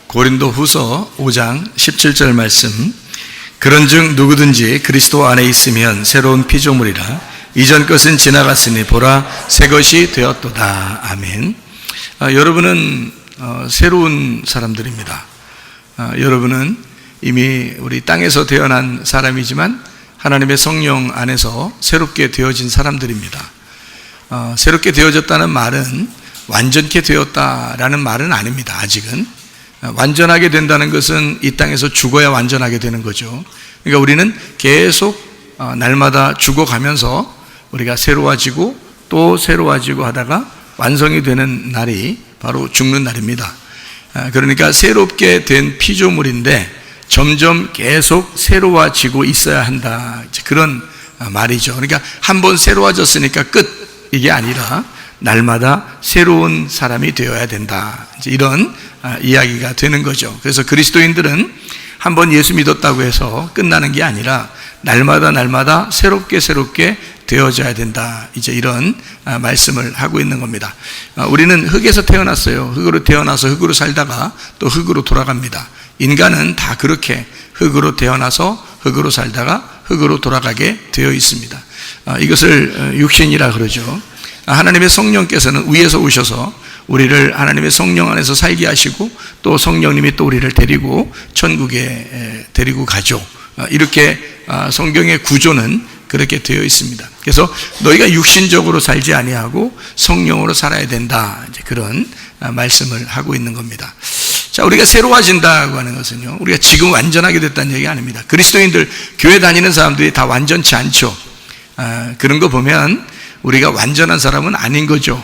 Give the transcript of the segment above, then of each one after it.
고린도후서 5장 17절 말씀. 그런즉 누구든지 그리스도 안에 있으면 새로운 피조물이라 이전 것은 지나갔으니 보라 새 것이 되었도다. 아멘. 여러분은 새로운 사람들입니다. 여러분은 이미 우리 땅에서 태어난 사람이지만 하나님의 성령 안에서 새롭게 되어진 사람들입니다. 새롭게 되어졌다는 말은 완전케 되었다라는 말은 아닙니다. 아직은. 완전하게 된다는 것은 이 땅에서 죽어야 완전하게 되는 거죠. 그러니까 우리는 계속 날마다 죽어가면서 우리가 새로워지고 또 새로워지고 하다가 완성이 되는 날이 바로 죽는 날입니다. 그러니까 새롭게 된 피조물인데 점점 계속 새로워지고 있어야 한다, 그런 말이죠. 그러니까 한번 새로워졌으니까 끝, 이게 아니라 날마다 새로운 사람이 되어야 된다, 이런 이야기가 되는 거죠. 그래서 그리스도인들은 한번 예수 믿었다고 해서 끝나는 게 아니라 날마다 새롭게 되어져야 된다, 이제 이런 말씀을 하고 있는 겁니다. 우리는 흙에서 태어났어요. 흙으로 태어나서 흙으로 살다가 또 흙으로 돌아갑니다. 인간은 다 그렇게 흙으로 태어나서 흙으로 살다가 흙으로 돌아가게 되어 있습니다. 이것을 육신이라 그러죠. 하나님의 성령께서는 위에서 오셔서 우리를 하나님의 성령 안에서 살게 하시고 또 성령님이 또 우리를 데리고 천국에 데리고 가죠. 이렇게 성경의 구조는 그렇게 되어 있습니다. 그래서 너희가 육신적으로 살지 아니하고 성령으로 살아야 된다, 이제 그런 말씀을 하고 있는 겁니다. 자, 우리가 새로워진다고 하는 것은요, 우리가 지금 완전하게 됐다는 얘기가 아닙니다. 그리스도인들, 교회 다니는 사람들이 다 완전치 않죠. 그런 거 보면 우리가 완전한 사람은 아닌 거죠.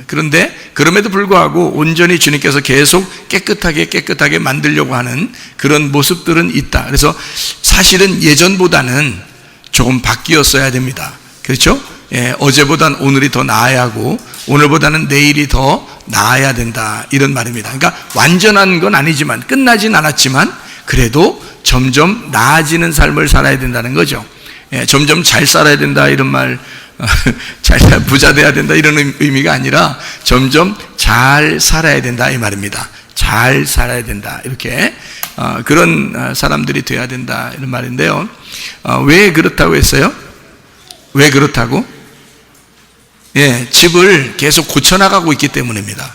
그런데 그럼에도 불구하고 온전히 주님께서 계속 깨끗하게 만들려고 하는 그런 모습들은 있다. 그래서 사실은 예전보다는 조금 바뀌었어야 됩니다. 그렇죠? 어제보단 오늘이 더 나아야 하고 오늘보다는 내일이 더 나아야 된다, 이런 말입니다. 그러니까 완전한 건 아니지만, 끝나진 않았지만 그래도 점점 나아지는 삶을 살아야 된다는 거죠. 점점 잘 살아야 된다, 이런 말, 부자 돼야 된다, 이런 의미가 아니라 점점 잘 살아야 된다, 이 말입니다. 잘 살아야 된다, 이렇게 그런 사람들이 돼야 된다, 이런 말인데요. 왜 그렇다고 했어요? 왜 그렇다고? 집을 계속 고쳐나가고 있기 때문입니다.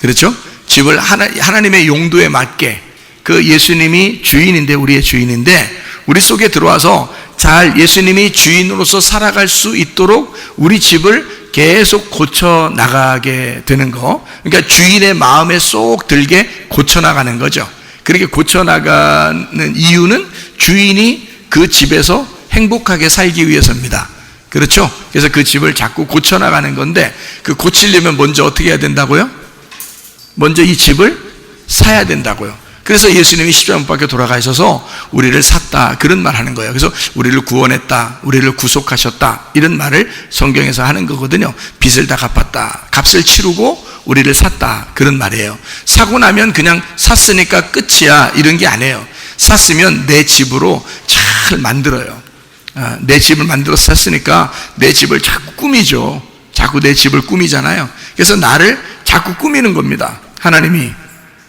그렇죠? 집을 하나님의 용도에 맞게, 그 예수님이 주인인데, 우리의 주인인데 우리 속에 들어와서 잘 예수님이 주인으로서 살아갈 수 있도록 우리 집을 계속 고쳐나가게 되는 거. 그러니까 주인의 마음에 쏙 들게 고쳐나가는 거죠. 그렇게 고쳐나가는 이유는 주인이 그 집에서 행복하게 살기 위해서입니다. 그렇죠? 그래서 그 집을 자꾸 고쳐나가는 건데, 그 고치려면 먼저 어떻게 해야 된다고요? 먼저 이 집을 사야 된다고요. 그래서 예수님이 십자가 못 박혀 돌아가셔서 우리를 샀다, 그런 말 하는 거예요. 그래서 우리를 구원했다, 우리를 구속하셨다, 이런 말을 성경에서 하는 거거든요. 빚을 다 갚았다, 값을 치르고 우리를 샀다, 그런 말이에요. 사고 나면 그냥 샀으니까 끝이야, 이런 게 아니에요. 샀으면 내 집으로 잘 만들어요. 내 집을 만들어서 샀으니까 내 집을 자꾸 꾸미죠. 자꾸 내 집을 꾸미잖아요. 그래서 나를 자꾸 꾸미는 겁니다, 하나님이.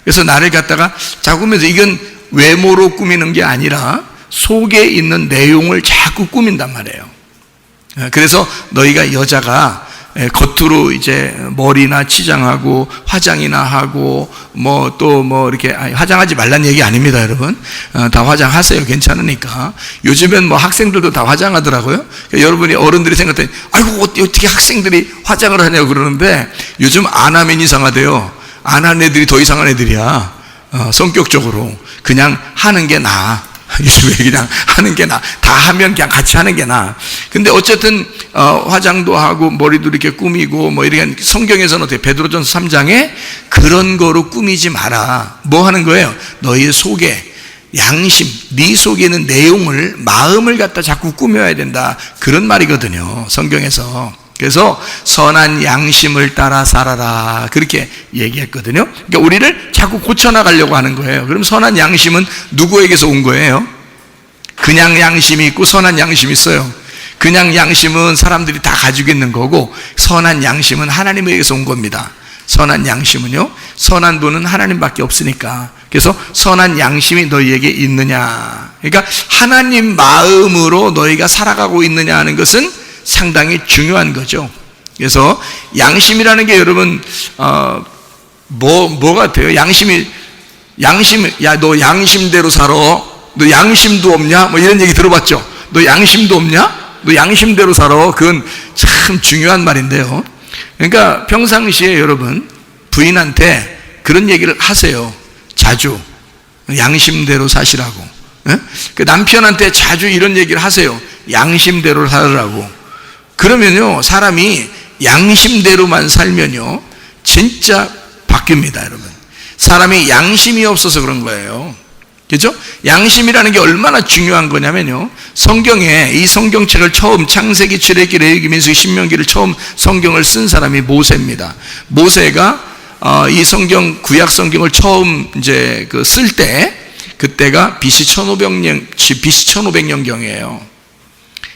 그래서 나를 갖다가 자꾸 꾸면서, 이건 외모로 꾸미는 게 아니라 속에 있는 내용을 자꾸 꾸민단 말이에요. 그래서 너희가 여자가 겉으로 이제 머리나 치장하고 화장이나 하고 이렇게, 화장하지 말란 얘기 아닙니다, 여러분. 다 화장하세요. 괜찮으니까. 요즘엔 학생들도 다 화장하더라고요. 그러니까 여러분이 어른들이 생각할 때, 아이고, 어떻게 학생들이 화장을 하냐고 그러는데, 요즘 안 하면 이상하대요. 안 하는 애들이 더 이상한 애들이야. 성격적으로. 그냥 하는 게 나아. 요즘에 그냥 하는 게 나아. 다 하면 그냥 같이 하는 게 나아. 근데 어쨌든 화장도 하고 머리도 이렇게 꾸미고 이렇게, 성경에서는 어떻게, 베드로전서 3장에 그런 거로 꾸미지 마라. 뭐 하는 거예요? 너희 속에 양심, 네 속에 있는 내용을, 마음을 갖다 자꾸 꾸며야 된다, 그런 말이거든요, 성경에서. 그래서 선한 양심을 따라 살아라, 그렇게 얘기했거든요. 그러니까 우리를 자꾸 고쳐나가려고 하는 거예요. 그럼 선한 양심은 누구에게서 온 거예요? 그냥 양심이 있고 선한 양심이 있어요. 그냥 양심은 사람들이 다 가지고 있는 거고, 선한 양심은 하나님에게서 온 겁니다. 선한 양심은요, 선한 분은 하나님밖에 없으니까 그래서 선한 양심이 너희에게 있느냐. 그러니까 하나님 마음으로 너희가 살아가고 있느냐 하는 것은 상당히 중요한 거죠. 그래서 양심이라는 게 여러분 뭐 같아요? 야, 너 양심대로 살아. 너 양심도 없냐? 뭐 이런 얘기 들어봤죠? 너 양심도 없냐? 너 양심대로 살아. 그건 참 중요한 말인데요. 그러니까 평상시에 여러분 부인한테 그런 얘기를 하세요. 자주 양심대로 사시라고. 그 남편한테 자주 이런 얘기를 하세요. 양심대로 살으라고. 그러면요, 사람이 양심대로만 살면요 진짜 바뀝니다. 여러분, 사람이 양심이 없어서 그런 거예요. 그죠? 양심이라는 게 얼마나 중요한 거냐면요, 성경에 이 성경책을 처음 창세기, 출애굽기, 레위기, 민수기, 신명기를 처음 성경을 쓴 사람이 모세입니다. 모세가 이 성경, 구약 성경을 처음 이제 쓸 때, 그때가 BC 1500년경이에요.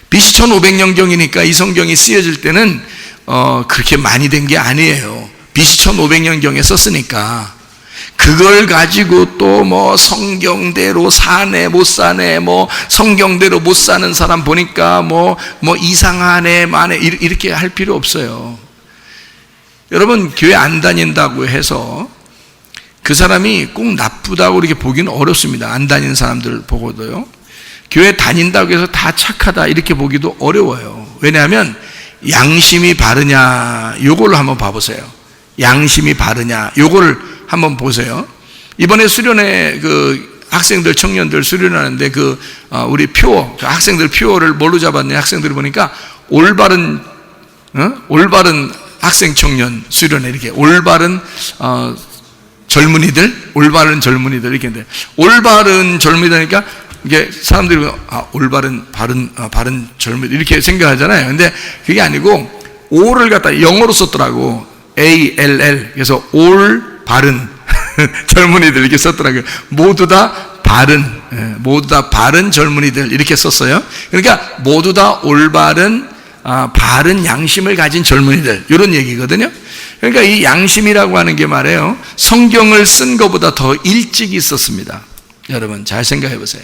BC 1500년경이니까 이 성경이 쓰여질 때는 그렇게 많이 된 게 아니에요. BC 1500년경에 썼으니까 그걸 가지고 또 뭐 성경대로 사네 못 사네, 뭐 성경대로 못 사는 사람 보니까 뭐 이상하네 마네 이렇게 할 필요 없어요. 여러분, 교회 안 다닌다고 해서 그 사람이 꼭 나쁘다고 이렇게 보기는 어렵습니다. 안 다니는 사람들 보고도요. 교회 다닌다고 해서 다 착하다 이렇게 보기도 어려워요. 왜냐하면 양심이 바르냐, 요걸로 한번 봐보세요. 양심이 바르냐, 요거를 한번 보세요. 이번에 수련회 학생들, 청년들 수련하는데 우리 표, 학생들 표를 뭘로 잡았냐, 학생들이 보니까 올바른 학생 청년 수련회, 이렇게 올바른 젊은이들 이렇게 했는데, 올바른 젊은이니까 이게 사람들이 올바른 바른 젊은이 이렇게 생각하잖아요. 근데 그게 아니고 O를 갖다 영어로 썼더라고. ALL. 그래서 올 바른 젊은이들 이렇게 썼더라고요. 모두 다 바른 젊은이들 이렇게 썼어요. 그러니까 모두 다 올바른 바른 양심을 가진 젊은이들, 이런 얘기거든요. 그러니까 이 양심이라고 하는 게 말이에요, 성경을 쓴 것보다 더 일찍 있었습니다. 여러분 잘 생각해 보세요.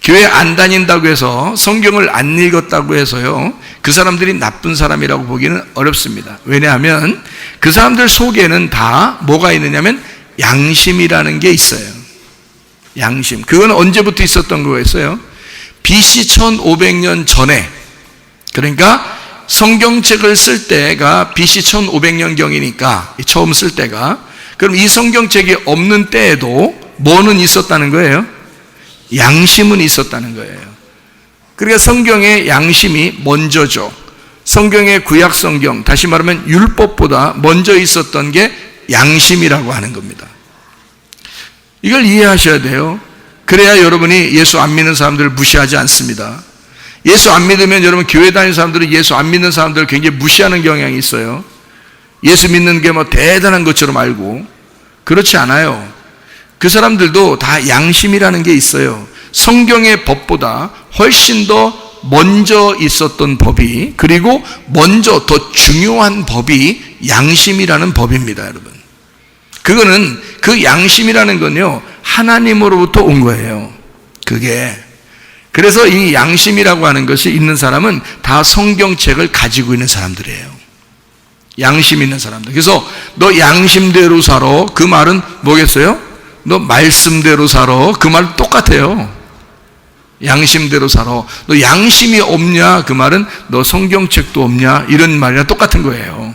교회 안 다닌다고 해서, 성경을 안 읽었다고 해서요, 그 사람들이 나쁜 사람이라고 보기는 어렵습니다. 왜냐하면 그 사람들 속에는 다 뭐가 있느냐면 양심이라는 게 있어요. 양심. 그건 언제부터 있었던 거였어요? BC 1500년 전에, 그러니까 성경책을 쓸 때가 BC 1500년경이니까 처음 쓸 때가, 그럼 이 성경책이 없는 때에도 뭐는 있었다는 거예요? 양심은 있었다는 거예요. 그러니까 성경의 양심이 먼저죠. 성경의 구약 성경, 다시 말하면 율법보다 먼저 있었던 게 양심이라고 하는 겁니다. 이걸 이해하셔야 돼요. 그래야 여러분이 예수 안 믿는 사람들을 무시하지 않습니다. 예수 안 믿으면 여러분, 교회 다니는 사람들은 예수 안 믿는 사람들을 굉장히 무시하는 경향이 있어요. 예수 믿는 게 뭐 대단한 것처럼 알고. 그렇지 않아요. 그 사람들도 다 양심이라는 게 있어요. 성경의 법보다 훨씬 더 먼저 있었던 법이, 그리고 먼저 더 중요한 법이 양심이라는 법입니다, 여러분. 그거는, 그 양심이라는 건요, 하나님으로부터 온 거예요. 그게. 그래서 이 양심이라고 하는 것이 있는 사람은 다 성경책을 가지고 있는 사람들이에요. 양심 있는 사람들. 그래서 너 양심대로 살아, 그 말은 뭐겠어요? 너 말씀대로 살아, 그 말 똑같아요. 양심대로 살아. 너 양심이 없냐, 그 말은 너 성경책도 없냐, 이런 말이랑 똑같은 거예요.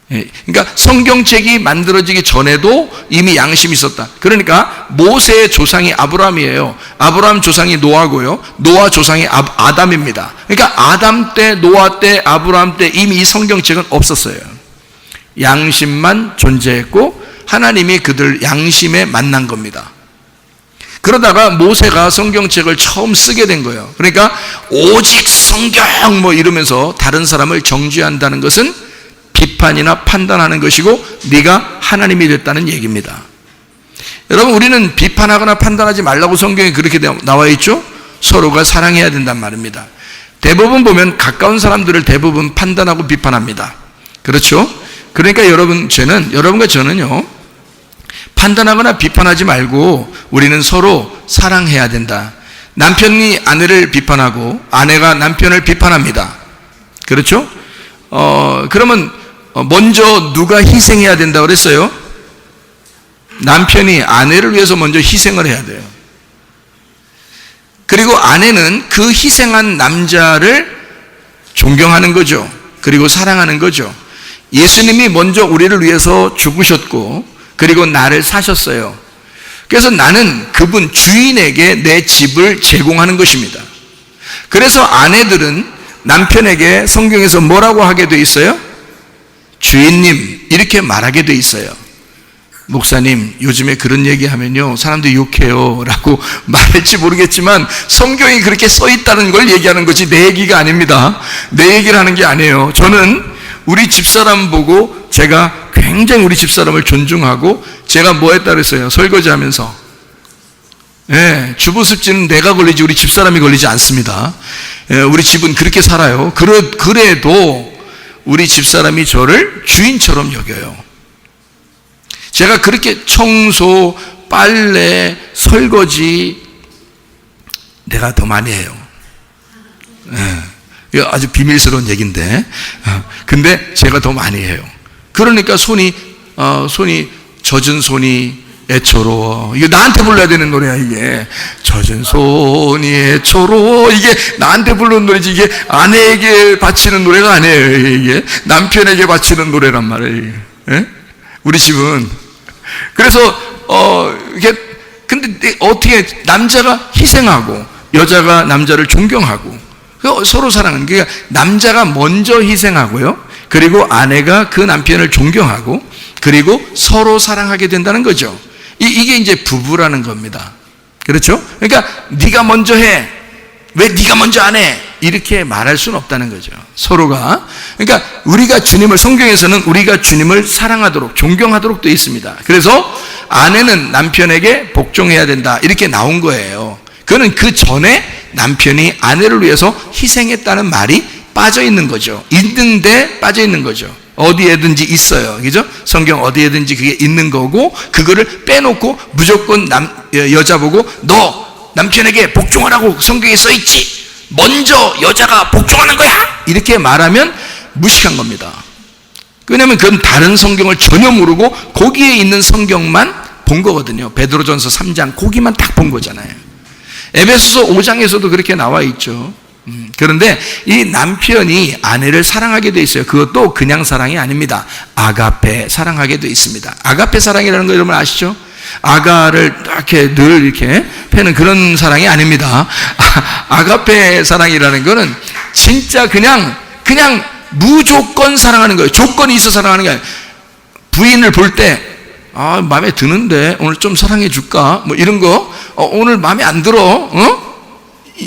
그러니까 성경책이 만들어지기 전에도 이미 양심이 있었다. 그러니까 모세의 조상이 아브라함이에요. 아브라함 조상이 노아고요, 노아 조상이 아담입니다. 그러니까 아담 때, 노아 때, 아브라함 때 이미 이 성경책은 없었어요. 양심만 존재했고 하나님이 그들 양심에 만난 겁니다. 그러다가 모세가 성경책을 처음 쓰게 된 거예요. 그러니까 오직 성경 뭐 이러면서 다른 사람을 정죄한다는 것은 비판이나 판단하는 것이고, 네가 하나님이 됐다는 얘기입니다. 여러분, 우리는 비판하거나 판단하지 말라고 성경에 그렇게 나와 있죠. 서로가 사랑해야 된단 말입니다. 대부분 보면 가까운 사람들을 대부분 판단하고 비판합니다. 그렇죠? 그러니까 여러분과 저는요, 판단하거나 비판하지 말고 우리는 서로 사랑해야 된다. 남편이 아내를 비판하고 아내가 남편을 비판합니다. 그렇죠? 그러면 먼저 누가 희생해야 된다고 그랬어요? 남편이 아내를 위해서 먼저 희생을 해야 돼요. 그리고 아내는 그 희생한 남자를 존경하는 거죠. 그리고 사랑하는 거죠. 예수님이 먼저 우리를 위해서 죽으셨고 그리고 나를 사셨어요. 그래서 나는 그분 주인에게 내 집을 제공하는 것입니다. 그래서 아내들은 남편에게 성경에서 뭐라고 하게 돼 있어요? 주인님 이렇게 말하게 돼 있어요. 목사님 요즘에 그런 얘기하면요 사람들이 욕해요 라고 말할지 모르겠지만 성경이 그렇게 써 있다는 걸 얘기하는 것이 내 얘기가 아닙니다. 내 얘기를 하는 게 아니에요. 저는 우리 집사람 보고 제가 굉장히 우리 집사람을 존중하고 제가 뭐 했다 그랬어요? 설거지하면서 주부습지는 내가 걸리지 우리 집사람이 걸리지 않습니다. 우리 집은 그렇게 살아요. 그래도 우리 집사람이 저를 주인처럼 여겨요. 제가 그렇게 청소, 빨래, 설거지 내가 더 많이 해요. 이거 아주 비밀스러운 얘기인데 근데 제가 더 많이 해요. 그러니까 손이 젖은 손이 애처로워. 이게 나한테 불러야 되는 노래야 이게. 젖은 손이 애처로워. 이게 나한테 부르는 노래지 이게 아내에게 바치는 노래가 아니에요. 이게 남편에게 바치는 노래란 말이에요. 우리 집은 그래서 이게 근데 어떻게 남자가 희생하고 여자가 남자를 존경하고 서로 사랑하는 그러니까 남자가 먼저 희생하고요. 그리고 아내가 그 남편을 존경하고 그리고 서로 사랑하게 된다는 거죠. 이게 이제 부부라는 겁니다. 그렇죠? 그러니까 네가 먼저 해. 왜 네가 먼저 안 해? 이렇게 말할 수는 없다는 거죠. 서로가. 그러니까 우리가 주님을 성경에서는 우리가 주님을 사랑하도록 존경하도록 되어 있습니다. 그래서 아내는 남편에게 복종해야 된다. 이렇게 나온 거예요. 그거는 그 전에 남편이 아내를 위해서 희생했다는 말이 빠져 있는 거죠. 있는데 빠져 있는 거죠. 어디에든지 있어요. 그죠? 성경 어디에든지 그게 있는 거고 그거를 빼놓고 무조건 여자 보고 너 남편에게 복종하라고 성경에 써 있지. 먼저 여자가 복종하는 거야. 이렇게 말하면 무식한 겁니다. 왜냐하면 그건 다른 성경을 전혀 모르고 거기에 있는 성경만 본 거거든요. 베드로전서 3장 거기만 딱 본 거잖아요. 에베소서 5장에서도 그렇게 나와 있죠. 그런데 이 남편이 아내를 사랑하게 돼 있어요. 그것도 그냥 사랑이 아닙니다. 아가페 사랑하게 돼 있습니다. 아가페 사랑이라는 거 여러분 아시죠? 아가를 이렇게 늘 이렇게 패는 그런 사랑이 아닙니다. 아가페 사랑이라는 거는 진짜 그냥 무조건 사랑하는 거예요. 조건이 있어 사랑하는 게 아니에요. 부인을 볼 때 마음에 드는데 오늘 좀 사랑해 줄까? 뭐 이런 거 오늘 마음에 안 들어?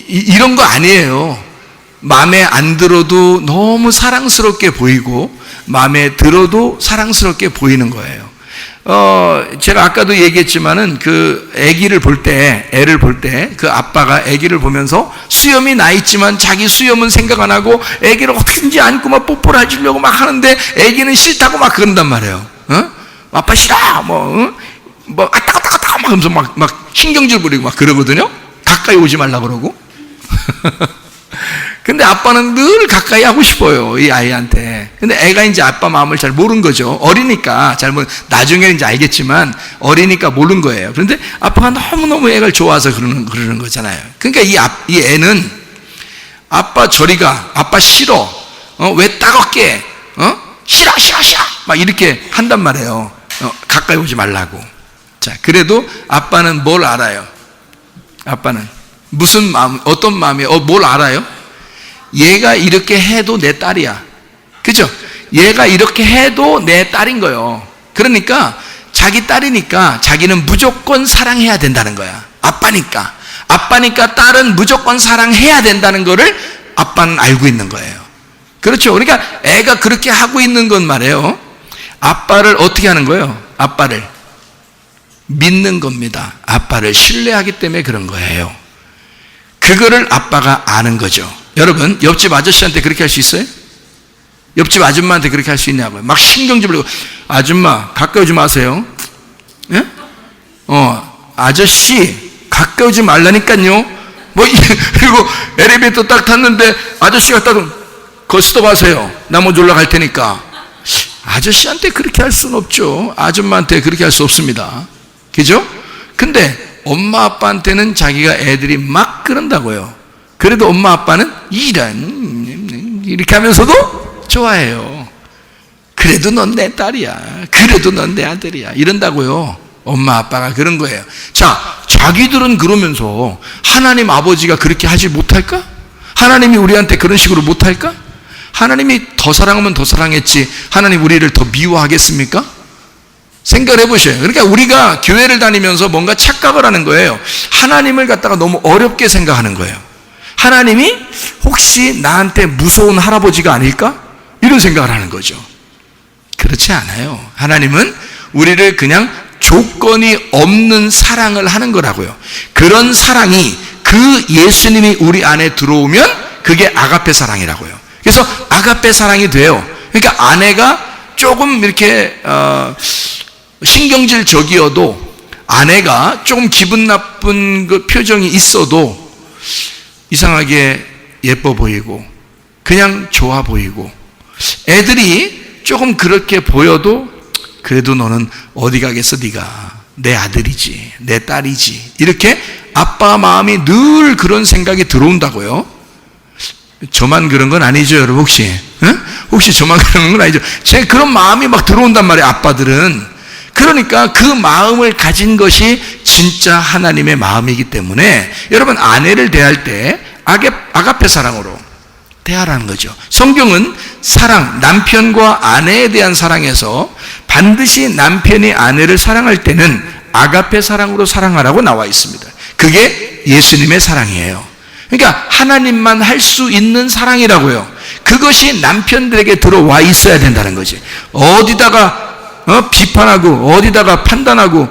이런 거 아니에요. 마음에 안 들어도 너무 사랑스럽게 보이고 마음에 들어도 사랑스럽게 보이는 거예요. 제가 아까도 얘기했지만은 그 애를 볼 때 그 아빠가 아기를 보면서 수염이 나 있지만 자기 수염은 생각 안 하고 아기를 어떻게든지 안고 막 뽀뽀를 해주려고 막 하는데 아기는 싫다고 막 그런단 말이에요. 아빠 싫어 뭐 아따 막 하면서 막 신경질 부리고 막 그러거든요. 가까이 오지 말라 그러고. 근데 아빠는 늘 가까이 하고 싶어요, 이 아이한테. 근데 애가 이제 아빠 마음을 잘 모르는 거죠. 어리니까 나중에는 이제 알겠지만 어리니까 모르는 거예요. 그런데 아빠가 너무너무 애를 좋아서 그러는 거잖아요. 그러니까 이 애는 아빠 저리 가, 아빠 싫어, 왜 따갑게, 싫어 막 이렇게 한단 말이에요. 가까이 오지 말라고. 자, 그래도 아빠는 뭘 알아요? 아빠는 무슨 마음, 어떤 마음이에요? 뭘 알아요? 얘가 이렇게 해도 내 딸이야. 그죠? 얘가 이렇게 해도 내 딸인 거예요. 그러니까 자기 딸이니까 자기는 무조건 사랑해야 된다는 거야. 아빠니까 딸은 무조건 사랑해야 된다는 거를 아빠는 알고 있는 거예요. 그렇죠? 그러니까 애가 그렇게 하고 있는 건 말이에요. 아빠를 어떻게 하는 거예요? 아빠를 믿는 겁니다. 아빠를 신뢰하기 때문에 그런 거예요. 그거를 아빠가 아는 거죠. 여러분, 옆집 아저씨한테 그렇게 할 수 있어요? 옆집 아줌마한테 그렇게 할 수 있냐고요. 막 신경질 부리고, 아줌마 가까이 오지 마세요. 예? 아저씨 가까우지 말라니까요. 그리고 엘리베이터 딱 탔는데 아저씨가 딱 스톱하세요. 나 먼저 올라갈 테니까. 아저씨한테 그렇게 할 수는 없죠. 아줌마한테 그렇게 할 수 없습니다. 그죠? 근데 엄마 아빠한테는 자기가 애들이 막 그런다고요. 그래도 엄마 아빠는 이렇게 하면서도 좋아해요. 그래도 넌 내 딸이야. 그래도 넌 내 아들이야. 이런다고요. 엄마 아빠가 그런 거예요. 자, 자기들은 그러면서 하나님 아버지가 그렇게 하지 못할까? 하나님이 우리한테 그런 식으로 못할까? 하나님이 더 사랑하면 더 사랑했지 하나님 우리를 더 미워하겠습니까? 생각을 해보셔요. 그러니까 우리가 교회를 다니면서 뭔가 착각을 하는 거예요. 하나님을 갖다가 너무 어렵게 생각하는 거예요. 하나님이 혹시 나한테 무서운 할아버지가 아닐까? 이런 생각을 하는 거죠. 그렇지 않아요. 하나님은 우리를 그냥 조건이 없는 사랑을 하는 거라고요. 그런 사랑이 그 예수님이 우리 안에 들어오면 그게 아가페 사랑이라고요. 그래서 아가페 사랑이 돼요. 그러니까 아내가 조금 이렇게 신경질적이어도, 아내가 조금 기분 나쁜 그 표정이 있어도 이상하게 예뻐 보이고 그냥 좋아 보이고, 애들이 조금 그렇게 보여도 그래도 너는 어디 가겠어, 네가 내 아들이지, 내 딸이지, 이렇게 아빠 마음이 늘 그런 생각이 들어온다고요. 저만 그런 건 아니죠, 여러분? 혹시 저만 그런 건 아니죠? 제 그런 마음이 막 들어온단 말이에요, 아빠들은. 그러니까 그 마음을 가진 것이 진짜 하나님의 마음이기 때문에 여러분, 아내를 대할 때 아가페 사랑으로 대하라는 거죠. 성경은 사랑, 남편과 아내에 대한 사랑에서 반드시 남편이 아내를 사랑할 때는 아가페 사랑으로 사랑하라고 나와 있습니다. 그게 예수님의 사랑이에요. 그러니까 하나님만 할 수 있는 사랑이라고요. 그것이 남편들에게 들어와 있어야 된다는 거지. 어디다가 비판하고 어디다가 판단하고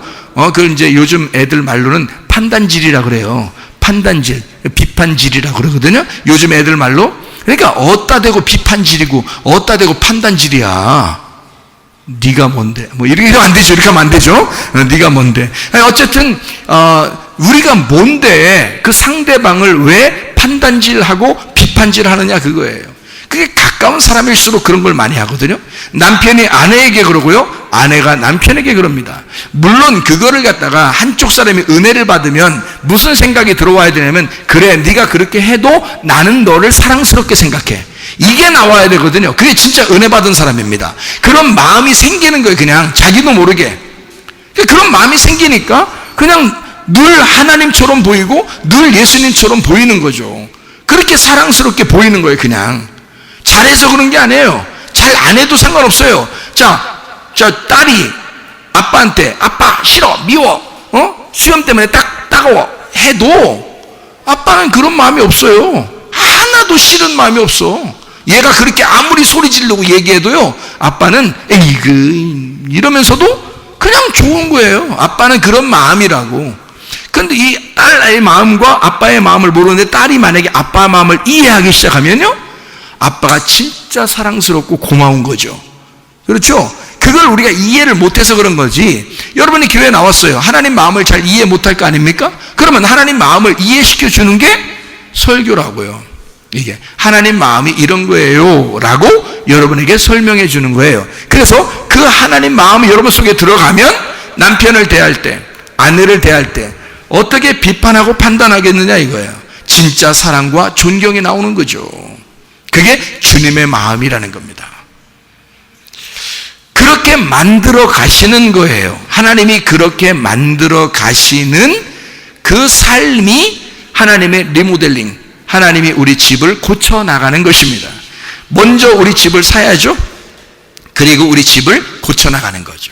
그 이제 요즘 애들 말로는 판단질이라 그래요. 판단질, 비판질이라 그러거든요. 요즘 애들 말로. 그러니까 어디다 대고 비판질이고 어디다 대고 판단질이야. 네가 뭔데? 뭐 이렇게 하면 안 되죠. 이렇게 하면 안 되죠. 네가 뭔데? 어쨌든 우리가 뭔데 그 상대방을 왜 판단질하고 비판질하느냐, 그거예요. 그게 가까운 사람일수록 그런 걸 많이 하거든요. 남편이 아내에게 그러고요, 아내가 남편에게 그럽니다. 물론 그거를 갖다가 한쪽 사람이 은혜를 받으면 무슨 생각이 들어와야 되냐면, 그래, 네가 그렇게 해도 나는 너를 사랑스럽게 생각해, 이게 나와야 되거든요. 그게 진짜 은혜 받은 사람입니다. 그런 마음이 생기는 거예요. 그냥 자기도 모르게 그런 마음이 생기니까 그냥 늘 하나님처럼 보이고 늘 예수님처럼 보이는 거죠. 그렇게 사랑스럽게 보이는 거예요. 그냥 잘해서 그런 게 아니에요. 잘 안 해도 상관없어요. 자, 딸이 아빠한테 아빠 싫어, 미워, 수염 때문에 따가워 해도 아빠는 그런 마음이 없어요. 하나도 싫은 마음이 없어. 얘가 그렇게 아무리 소리 지르고 얘기해도요, 아빠는 에이그 이러면서도 그냥 좋은 거예요. 아빠는 그런 마음이라고. 근데 이 딸의 마음과 아빠의 마음을 모르는데 딸이 만약에 아빠의 마음을 이해하기 시작하면요, 아빠가 진짜 사랑스럽고 고마운 거죠. 그렇죠? 그걸 우리가 이해를 못해서 그런 거지. 여러분이 교회에 나왔어요. 하나님 마음을 잘 이해 못할 거 아닙니까? 그러면 하나님 마음을 이해시켜 주는 게 설교라고요. 이게 하나님 마음이 이런 거예요 라고 여러분에게 설명해 주는 거예요. 그래서 그 하나님 마음이 여러분 속에 들어가면 남편을 대할 때, 아내를 대할 때 어떻게 비판하고 판단하겠느냐, 이거예요. 진짜 사랑과 존경이 나오는 거죠. 그게 주님의 마음이라는 겁니다. 그렇게 만들어 가시는 거예요. 하나님이 그렇게 만들어 가시는 그 삶이 하나님의 리모델링, 하나님이 우리 집을 고쳐나가는 것입니다. 먼저 우리 집을 사야죠. 그리고 우리 집을 고쳐나가는 거죠.